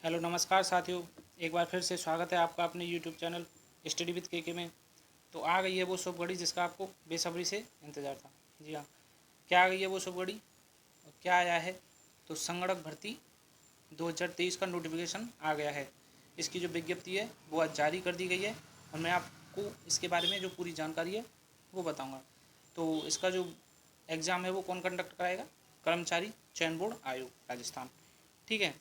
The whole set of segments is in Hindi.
हेलो नमस्कार साथियों। एक बार फिर से स्वागत है आपका अपने यूट्यूब चैनल स्टडी विद के में। तो आ गई है वो शुभ घड़ी जिसका आपको बेसब्री से इंतज़ार था। जी हाँ, क्या आ गई है वो शुभ घड़ी और क्या आया है? तो संगणक भर्ती 2023 का नोटिफिकेशन आ गया है। इसकी जो विज्ञप्ति है वो आज जारी कर दी गई है और मैं आपको इसके बारे में जो पूरी जानकारी है वो बताऊँगा। तो इसका जो एग्ज़ाम है वो कौन कंडक्ट कराएगा? कर्मचारी चयन बोर्ड आयोग राजस्थान। ठीक है।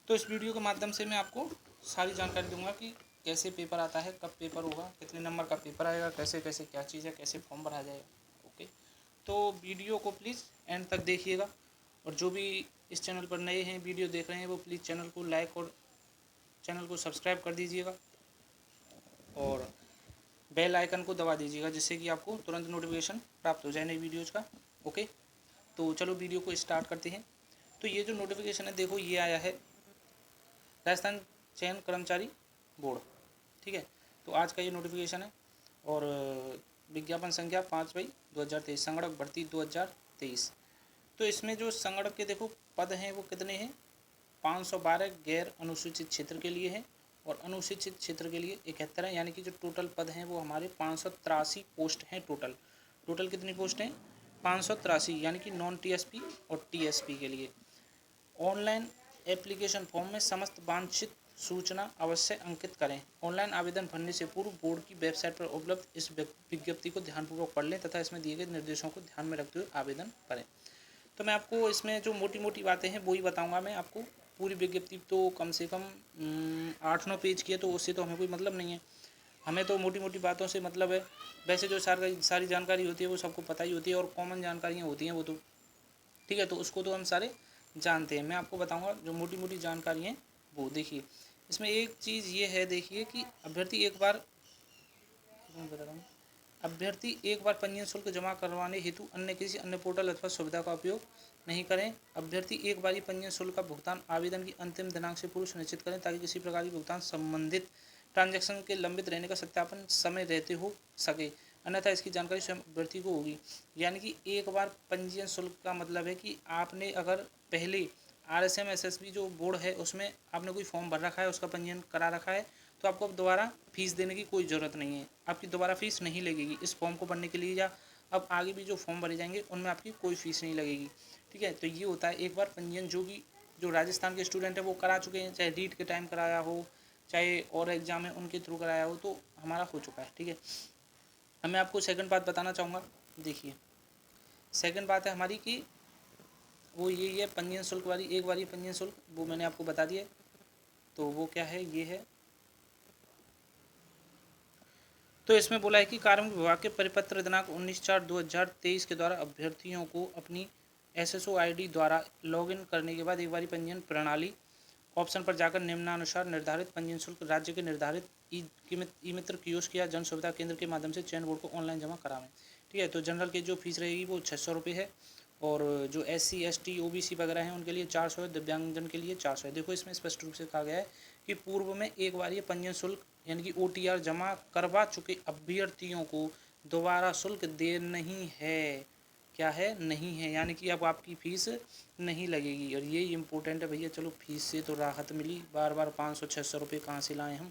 तो इस वीडियो के माध्यम से मैं आपको सारी जानकारी दूंगा कि कैसे पेपर आता है, कब पेपर होगा, कितने नंबर का पेपर आएगा, कैसे कैसे क्या चीज़ है, कैसे फॉर्म भरा जाएगा। ओके, तो वीडियो को प्लीज़ एंड तक देखिएगा और जो भी इस चैनल पर नए हैं, वीडियो देख रहे हैं, वो प्लीज़ चैनल को लाइक और चैनल को सब्सक्राइब कर दीजिएगा और बेल आइकन को दबा दीजिएगा जिससे कि आपको तुरंत नोटिफिकेशन प्राप्त हो जाए नई वीडियोज़ का। ओके, तो चलो वीडियो को स्टार्ट करते हैं। तो ये जो नोटिफिकेशन है देखो, ये आया है राजस्थान चयन कर्मचारी बोर्ड। ठीक है, तो आज का ये नोटिफिकेशन है और विज्ञापन संख्या 5/2023 संगणक भर्ती 2023। तो इसमें जो संगणक के देखो पद हैं वो कितने हैं? 512 गैर अनुसूचित क्षेत्र के लिए है और अनुसूचित क्षेत्र के लिए 71 है। यानी कि जो टोटल पद हैं वो हमारे 583 पोस्ट हैं। टोटल टोटल कितनी पोस्ट हैं? 583, यानी कि नॉन टीएसपी और टीएसपी के लिए। ऑनलाइन एप्लीकेशन फॉर्म में समस्त वांछित सूचना अवश्य अंकित करें। ऑनलाइन आवेदन भरने से पूर्व बोर्ड की वेबसाइट पर उपलब्ध इस विज्ञप्ति को ध्यानपूर्वक पढ़ लें तथा इसमें दिए गए निर्देशों को ध्यान में रखते हुए आवेदन करें। तो मैं आपको इसमें जो मोटी मोटी बातें हैं वही बताऊंगा मैं आपको। पूरी विज्ञप्ति तो कम से कम 8-9 पेज की है, तो उससे तो हमें कोई मतलब नहीं है। हमें तो मोटी मोटी बातों से मतलब है। वैसे जो सारी जानकारी होती है वो सबको पता ही होती है और कॉमन जानकारियाँ होती हैं वो तो ठीक है, तो उसको तो हम सारे जानते हैं। मैं आपको बताऊंगा जो मोटी मोटी जानकारी हैं वो। देखिए, इसमें एक चीज़ ये है, देखिए कि अभ्यर्थी एक बार पंजीयन शुल्क जमा करवाने हेतु अन्य किसी अन्य पोर्टल अथवा सुविधा का उपयोग नहीं करें। अभ्यर्थी एक बार ही पंजीयन शुल्क का भुगतान आवेदन की अंतिम दिनांक से पूर्व सुनिश्चित करें ताकि किसी प्रकार की भुगतान संबंधित ट्रांजैक्शन के लंबित रहने का सत्यापन समय रहते हो सके, अन्यथा इसकी जानकारी स्वयं अभ्यर्थी को होगी। यानी कि एक बार पंजीयन शुल्क का मतलब है कि आपने अगर पहले RSM SSB जो बोर्ड है उसमें आपने कोई फॉर्म भर रखा है, उसका पंजीयन करा रखा है, तो आपको अब दोबारा फीस देने की कोई ज़रूरत नहीं है। आपकी दोबारा फीस नहीं लगेगी इस फॉर्म को भरने के लिए, या अब आगे भी जो फॉर्म भरे जाएंगे उनमें आपकी कोई फीस नहीं लगेगी। ठीक है, तो ये होता है एक बार पंजीयन जो राजस्थान के स्टूडेंट है वो करा चुके हैं, चाहे रीट के टाइम कराया हो चाहे और एग्जाम है उनके थ्रू कराया हो, तो हमारा हो चुका है। ठीक है, अब मैं आपको सेकंड बात बताना चाहूँगा। देखिए, सेकंड बात है हमारी कि वो यही है पंजीयन शुल्क वाली। एक बार ये पंजीयन शुल्क वो मैंने आपको बता दिया, तो वो क्या है, ये है। तो इसमें बोला है कि कार्मिक विभाग के परिपत्र दिनांक 19/4/2023 के द्वारा अभ्यर्थियों को अपनी SSO ID द्वारा लॉगिन करने के बाद एक बार पंजीयन प्रणाली ऑप्शन पर जाकर निम्नानुसार निर्धारित पंजीयन शुल्क राज्य के निर्धारित ई मित्र कियोस्क या जन सुविधा केंद्र के माध्यम से चयन बोर्ड को ऑनलाइन जमा करावें। ठीक है, तो जनरल की जो फीस रहेगी वो 600 रुपये है और जो SC ST OBC वगैरह हैं उनके लिए 400 है, दिव्यांगजन के लिए 400 है। देखो, इसमें स्पष्ट रूप से कहा गया है कि पूर्व में एक बार ये पंजीयन शुल्क यानी कि OTR जमा करवा चुके अभ्यर्थियों को दोबारा शुल्क दे नहीं है। क्या है? नहीं है, यानी कि अब आपकी फ़ीस नहीं लगेगी। और ये इम्पोर्टेंट है भैया। चलो, फीस से तो राहत मिली, बार बार 500-600 रुपये कहाँ से लाएँ हम।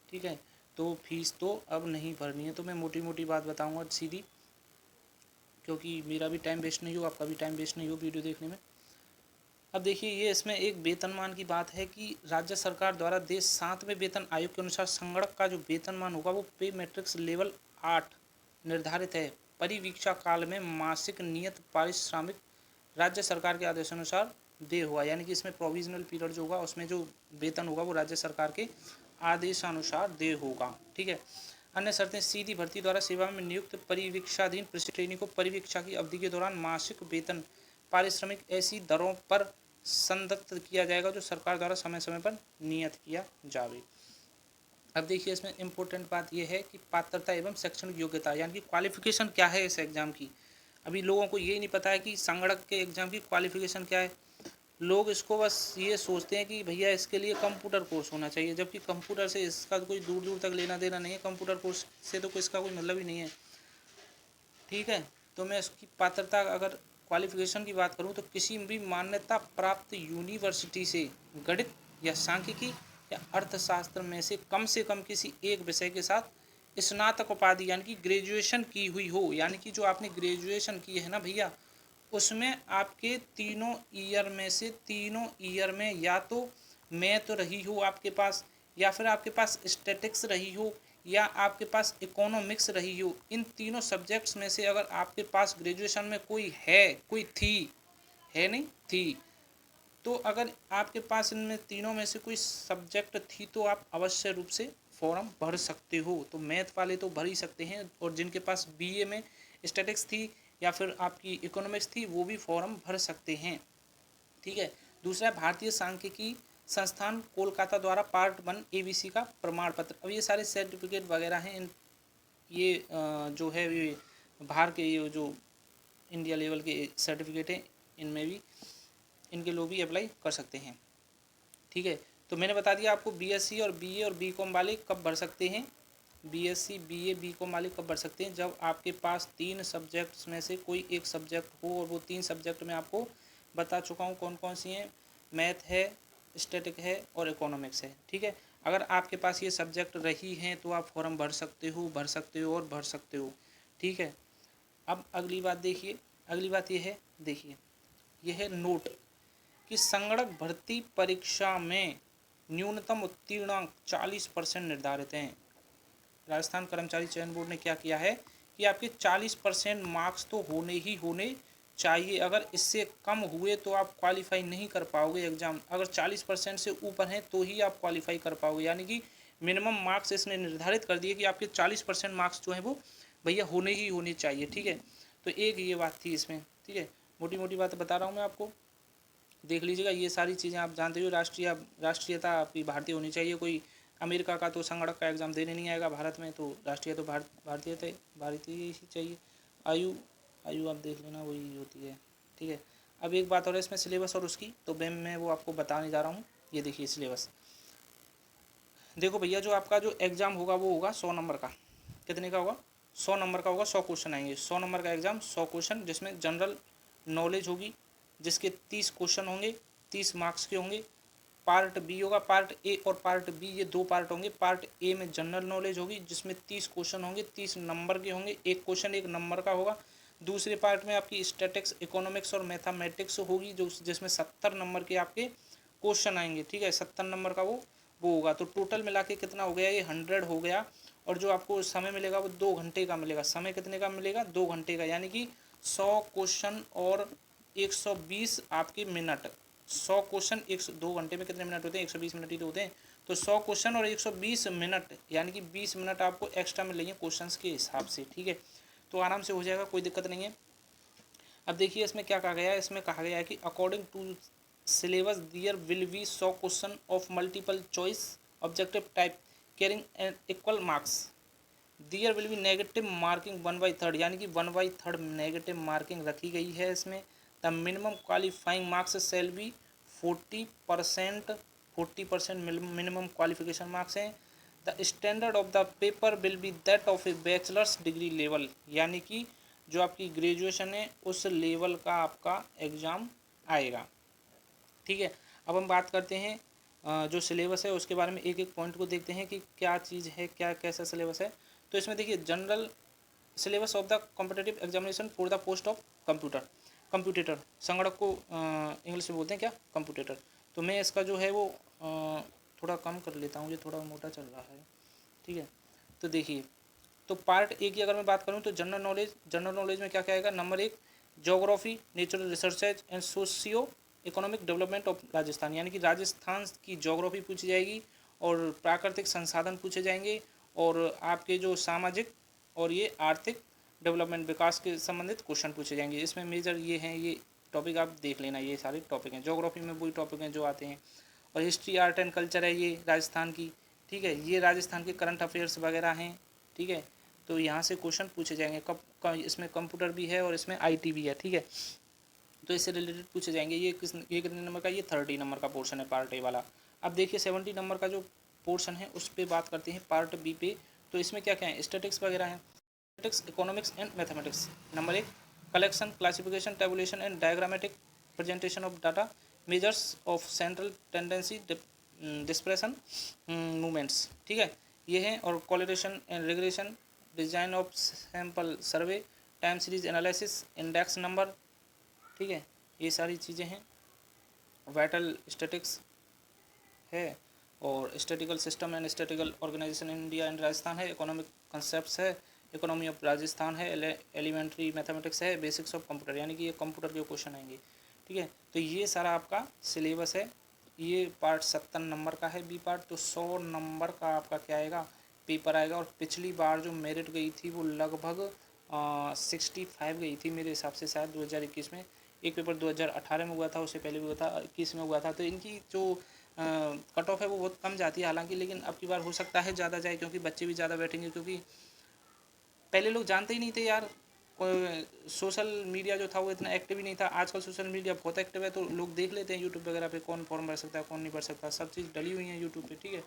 ठीक है, तो फीस तो अब नहीं भरनी है। तो मैं मोटी मोटी बात बताऊँगा सीधी, क्योंकि मेरा भी टाइम वेस्ट नहीं हो, आपका भी टाइम वेस्ट नहीं हो वीडियो देखने में। अब देखिए, ये इसमें एक वेतनमान की बात है कि राज्य सरकार द्वारा देश 7वें वेतन आयोग के अनुसार संगणक का जो वेतनमान होगा वो पे मैट्रिक्स लेवल 8 निर्धारित है। परिवीक्षा काल में मासिक नियत पारिश्रमिक राज्य सरकार के आदेशानुसार दे होगा। यानी कि इसमें प्रोविजनल पीरियड जो होगा उसमें जो वेतन होगा वो राज्य सरकार के आदेशानुसार दे होगा। ठीक है, अन्य शर्तें सीधी भर्ती द्वारा सेवा में नियुक्त परिवीक्षाधीन ट्रेनी को परिवीक्षा की अवधि के दौरान मासिक वेतन पारिश्रमिक ऐसी दरों पर संदत्त किया जाएगा जो सरकार द्वारा समय समय पर नियत किया जावे। अब देखिए, इसमें इम्पोर्टेंट बात यह है कि पात्रता एवं शैक्षणिक योग्यता यानी कि क्वालिफिकेशन क्या है इस एग्ज़ाम की। अभी लोगों को ये नहीं पता है कि संगणक के एग्ज़ाम की क्वालिफिकेशन क्या है। लोग इसको बस ये सोचते हैं कि भैया इसके लिए कंप्यूटर कोर्स होना चाहिए, जबकि कंप्यूटर से इसका कोई दूर दूर तक लेना देना नहीं है। कंप्यूटर कोर्स से तो इसका कोई मतलब ही नहीं है। ठीक है, तो मैं इसकी पात्रता अगर क्वालिफिकेशन की बात करूं तो किसी भी मान्यता प्राप्त यूनिवर्सिटी से गणित या सांख्यिकी या अर्थशास्त्र में से कम किसी एक विषय के साथ स्नातक उपाधि यानी कि ग्रेजुएशन की हुई हो। यानी कि जो आपने ग्रेजुएशन की है ना भैया, उसमें आपके तीनों ईयर में या तो मैथ रही हो आपके पास, या फिर आपके पास स्टैटिक्स रही हो, या आपके पास इकोनॉमिक्स रही हो। इन तीनों सब्जेक्ट्स में से अगर आपके पास ग्रेजुएशन में कोई है, कोई थी, है नहीं थी, तो अगर आपके पास इनमें तीनों में से कोई सब्जेक्ट थी तो आप अवश्य रूप से फॉर्म भर सकते हो। तो मैथ वाले तो भर ही सकते हैं, और जिनके पास बीए में स्टैटिक्स थी या फिर आपकी इकोनॉमिक्स थी वो भी फॉर्म भर सकते हैं। ठीक है। दूसरा, भारतीय सांख्यिकी संस्थान कोलकाता द्वारा पार्ट 1 एबीसी का प्रमाण पत्र। अब ये सारे सर्टिफिकेट वगैरह हैं, ये जो है ये बाहर के ये जो इंडिया लेवल के सर्टिफिकेट हैं, इनमें भी इनके लोग भी अप्लाई कर सकते हैं। ठीक है। तो मैंने बता दिया आपको बीएससी और बीए और बीकॉम वाले कब भर सकते हैं। बीएससी बीए बीकॉम वाले कब भर सकते हैं, जब आपके पास 3 सब्जेक्ट्स में से कोई एक सब्जेक्ट हो, और वो 3 सब्जेक्ट में आपको बता चुका हूँ कौन कौन सी हैं। मैथ है, स्टैटिक है और इकोनॉमिक्स है। ठीक है। अगर आपके पास ये सब्जेक्ट रही हैं तो आप फॉर्म भर सकते हो और भर सकते हो। ठीक है। अब अगली बात देखिए, अगली बात ये है, देखिए यह है नोट कि संगणक भर्ती परीक्षा में न्यूनतम उत्तीर्णांक 40% निर्धारित हैं। राजस्थान कर्मचारी चयन बोर्ड ने क्या किया है कि आपके 40% मार्क्स तो होने ही होने चाहिए। अगर इससे कम हुए तो आप क्वालिफाई नहीं कर पाओगे एग्जाम। अगर 40% से ऊपर हैं तो ही आप क्वालिफाई कर पाओगे। यानी कि मिनिमम मार्क्स इसने निर्धारित कर दिए कि आपके 40% मार्क्स जो हैं वो भैया होने ही होने चाहिए। ठीक है। तो एक ये बात थी इसमें। ठीक है। मोटी मोटी बात बता रहा हूँ मैं आपको, देख लीजिएगा। ये सारी चीज़ें आप जानते हो। राष्ट्रीयता आपकी भारतीय होनी चाहिए। कोई अमेरिका का तो संगणक का एग्ज़ाम देने नहीं आएगा भारत में, तो राष्ट्रीय तो भारतीय ही चाहिए। आयु आयु आप देख लेना, वही होती है। ठीक है। अब एक बात और है इसमें सिलेबस और उसकी, तो मैं वो आपको बताने जा रहा हूँ। ये देखिए सिलेबस, देखो भैया जो आपका जो एग्ज़ाम होगा वो होगा 100 नंबर का। कितने का होगा? 100 नंबर का होगा। 100 क्वेश्चन आएंगे। 100 नंबर का एग्ज़ाम, 100 क्वेश्चन, जिसमें जनरल नॉलेज होगी, जिसके 30 क्वेश्चन होंगे, 30 मार्क्स के होंगे। पार्ट बी होगा, पार्ट ए और पार्ट बी, ये 2 पार्ट होंगे। पार्ट ए में जनरल नॉलेज होगी, जिसमें 30 क्वेश्चन होंगे, 30 नंबर के होंगे। एक क्वेश्चन 1 नंबर का होगा। दूसरे पार्ट में आपकी स्टैटिक्स, इकोनॉमिक्स और मैथमेटिक्स होगी, जो जिसमें 70 नंबर के आपके क्वेश्चन आएंगे। ठीक है। 70 नंबर का वो होगा। तो टोटल मिला के कितना हो गया, ये 100 हो गया। और जो आपको समय मिलेगा वो 2 घंटे का मिलेगा। समय कितने का मिलेगा? 2 घंटे का। यानी कि 100 क्वेश्चन और 120 आपके मिनट। 100 क्वेश्चन 2 घंटे में कितने मिनट होते हैं? 120 मिनट ही तो होते हैं। तो 100 क्वेश्चन और 120 मिनट, यानी कि 20 मिनट आपको एक्स्ट्रा मिलेंगे क्वेश्चंस के हिसाब से। ठीक है। तो आराम से हो जाएगा, कोई दिक्कत नहीं है। अब देखिए इसमें क्या कहा गया है। इसमें कहा गया है कि according to syllabus there will be 100 question of multiple choice objective type carrying and equal marks. There will be negative marking 1/3, यानी कि 1/3 नेगेटिव मार्किंग रखी गई है इसमें। The minimum qualifying marks shall be 40% minimum qualification marks हैं। The standard of the paper will be that of a bachelor's degree level, यानी कि जो आपकी ग्रेजुएशन है उस लेवल का आपका एग्ज़ाम आएगा। ठीक है। अब हम बात करते हैं जो सिलेबस है उसके बारे में, एक एक पॉइंट को देखते हैं कि क्या चीज़ है, क्या कैसा सिलेबस है। तो इसमें देखिए general syllabus of the competitive examination for the post of computator. संगणक को इंग्लिश में बोलते हैं क्या? कंप्यूटेटर। तो मैं इसका जो है वो थोड़ा कम कर लेता हूँ, ये थोड़ा मोटा चल रहा है। ठीक है। तो देखिए, तो पार्ट ए की अगर मैं बात करूँ तो जनरल नॉलेज में क्या क्या आएगा? Number 1 geography, natural resources and socio economic development of Rajasthan, यानी कि राजस्थान की ज्योग्राफी पूछी जाएगी और प्राकृतिक संसाधन पूछे जाएंगे, और आपके जो सामाजिक और ये आर्थिक डेवलपमेंट विकास के संबंधित क्वेश्चन पूछे जाएंगे। इसमें मेजर ये हैं, ये टॉपिक आप देख लेना, ये सारे टॉपिक हैं। ज्योग्राफी में वही टॉपिक हैं जो आते हैं। और हिस्ट्री, आर्ट एंड कल्चर है ये राजस्थान की। ठीक है। ये राजस्थान के करंट अफेयर्स वगैरह हैं। ठीक है। तो यहाँ से क्वेश्चन पूछे जाएंगे। इसमें कंप्यूटर भी है और इसमें आईटी भी है। ठीक है। तो इससे रिलेटेड पूछे जाएंगे। ये कितने नंबर का? ये 30 नंबर का पोर्शन है पार्ट ए वाला। अब देखिए 70 नंबर का जो पोर्शन है उस पर बात करते हैं पार्ट बी पे। तो इसमें क्या क्या है? स्टैटिक्स वगैरह है, statics, economics and mathematics. Number 1 collection, classification, tabulation and diagrammatic presentation of data, measures of central tendency, depression movements, ठीक है, ये है। और correlation and regression, design of sample survey, time series analysis, index number, ठीक है, ये सारी चीज़ें हैं। वाइटल स्टैटिक्स है, और statistical system and statistical organisation in India and Rajasthan है। इकोनॉमिक कंसेप्ट्स है, इकोनॉमी ऑफ राजस्थान है। एलिमेंट्री मैथमेटिक्स है, बेसिक्स ऑफ कंप्यूटर, यानी कि ये कंप्यूटर के क्वेश्चन आएंगे, ठीक है। तो ये सारा आपका सिलेबस है। ये पार्ट 70 नंबर का है, बी पार्ट। तो 100 नंबर का आपका क्या आएगा, पेपर आएगा। और पिछली बार जो मेरिट गई थी वो लगभग 65 गई थी मेरे हिसाब से, शायद 2021 में। एक पेपर 2018 में हुआ था, उससे पहले भी हुआ था, 21 में हुआ था। तो इनकी जो कट ऑफ है वो बहुत कम जाती है हालांकि, लेकिन अब की बार हो सकता है ज़्यादा जाए, क्योंकि बच्चे भी ज़्यादा बैठेंगे। क्योंकि पहले लोग जानते ही नहीं थे यार, सोशल मीडिया जो था वो इतना एक्टिव ही नहीं था। आजकल सोशल मीडिया बहुत एक्टिव है, तो लोग देख लेते हैं यूट्यूब वगैरह पे कौन फॉर्म भर सकता है, कौन नहीं भर सकता, सब चीज़ डली हुई है यूट्यूब पे, ठीक है।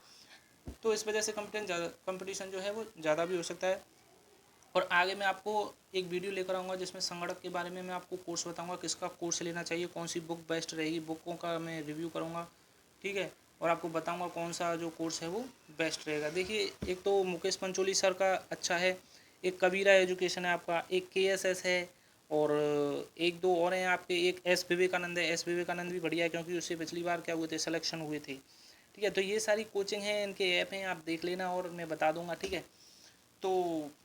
तो इस वजह से कंपटीशन जो है वो ज़्यादा भी हो सकता है। और आगे मैं आपको एक वीडियो लेकर आऊँगा जिसमें संगणक के बारे में मैं आपको कोर्स बताऊँगा, किसका कोर्स लेना चाहिए, कौन सी बुक बेस्ट रहेगी, बुकों का मैं रिव्यू करूँगा, ठीक है। और आपको बताऊँगा कौन सा जो कोर्स है वो बेस्ट रहेगा। देखिए, एक तो मुकेश पंचोली सर का अच्छा है, एक कबीरा एजुकेशन है आपका, एक KSS है, और एक दो और हैं आपके, एक S विवेकानंद है। S विवेकानंद भी बढ़िया है, क्योंकि उससे पिछली बार क्या हुए थे, सिलेक्शन हुए थे, ठीक है। तो ये सारी कोचिंग है, इनके ऐप हैं, आप देख लेना और मैं बता दूंगा, ठीक है। तो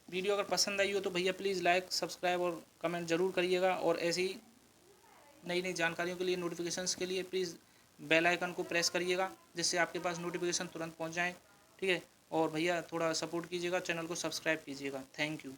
वीडियो अगर पसंद आई हो तो भैया प्लीज़ लाइक, सब्सक्राइब और कमेंट ज़रूर करिएगा। और ऐसी नई नई जानकारियों के लिए, नोटिफिकेशंस के लिए प्लीज़ बेल आइकन को प्रेस करिएगा, जिससे आपके पास नोटिफिकेशन तुरंत पहुंच जाए, ठीक है। और भैया थोड़ा सपोर्ट कीजिएगा, चैनल को सब्सक्राइब कीजिएगा। Thank you.